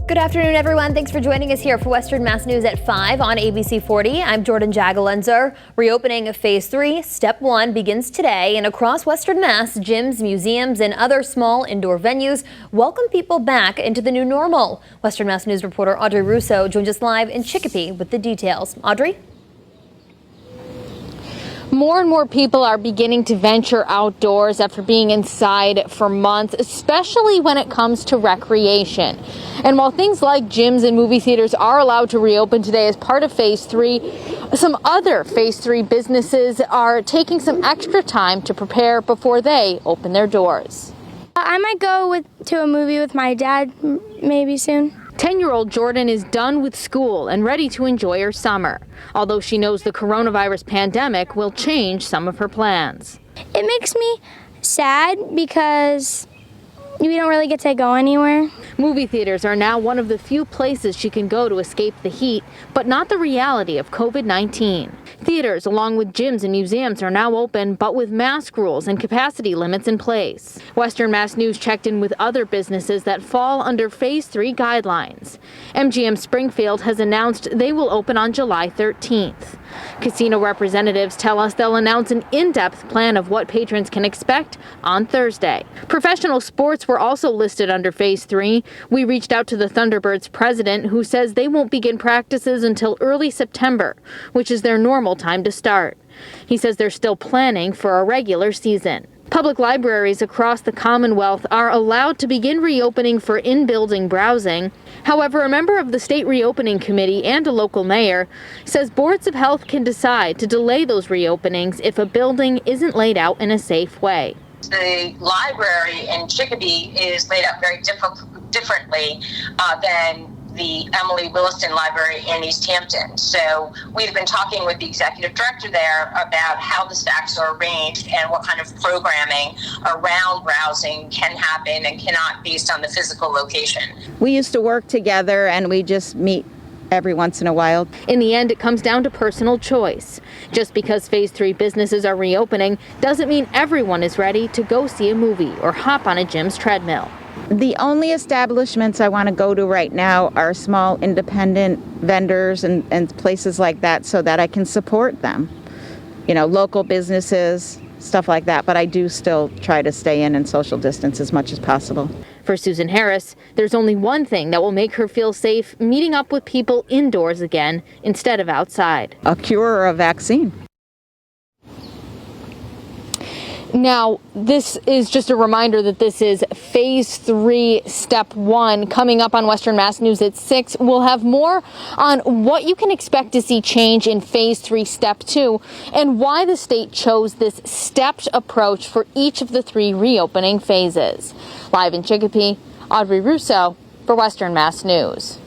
Good afternoon, everyone. Thanks for joining us here for Western Mass News at 5 on ABC 40. I'm Jordyn Jagolinzer. Reopening of Phase 3, Step 1 begins today, and across Western Mass, gyms, museums, and other small indoor venues welcome people back into the new normal. Western Mass News reporter Audrey Russo joins us live in Chicopee with the details. Audrey? More and more people are beginning to venture outdoors after being inside for months, especially when it comes to recreation. And while things like gyms and movie theaters are allowed to reopen today as part of Phase 3, some other Phase 3 businesses are taking some extra time to prepare before they open their doors. I might go to a movie with my dad maybe soon. 10-year-old Jordyn is done with school and ready to enjoy her summer, although she knows the coronavirus pandemic will change some of her plans. It makes me sad because we don't really get to go anywhere. Movie theaters are now one of the few places she can go to escape the heat, but not the reality of COVID-19. Theaters, along with gyms and museums, are now open, but with mask rules and capacity limits in place. Western Mass News checked in with other businesses that fall under Phase 3 guidelines. MGM Springfield has announced they will open on July 13th. Casino representatives tell us they'll announce an in-depth plan of what patrons can expect on Thursday. Professional sports were also listed under Phase 3. We reached out to the Thunderbirds president, who says they won't begin practices until early September, which is their normal time to start. He says they're still planning for a regular season. Public libraries across the Commonwealth are allowed to begin reopening for in-building browsing. However, a member of the state reopening committee and a local mayor says boards of health can decide to delay those reopenings if a building isn't laid out in a safe way. The library in Chicopee is laid out very differently than the Emily Williston Library in East Hampton. So we've been talking with the executive director there about how the stacks are arranged and what kind of programming around browsing can happen and cannot based on the physical location. We used to work together and we just meet every once in a while. In the end, it comes down to personal choice. Just because Phase 3 businesses are reopening doesn't mean everyone is ready to go see a movie or hop on a gym's treadmill. The only establishments I want to go to right now are small independent vendors and places like that so that I can support them. You know, local businesses, stuff like that. But I do still try to stay in and social distance as much as possible. For Susan Harris, there's only one thing that will make her feel safe: meeting up with people indoors again instead of outside. A cure or a vaccine. Now, this is just a reminder that this is Phase 3, Step 1, coming up on Western Mass News at 6. We'll have more on what you can expect to see change in Phase 3, Step 2, and why the state chose this stepped approach for each of the 3 reopening phases. Live in Chicopee, Audrey Russo for Western Mass News.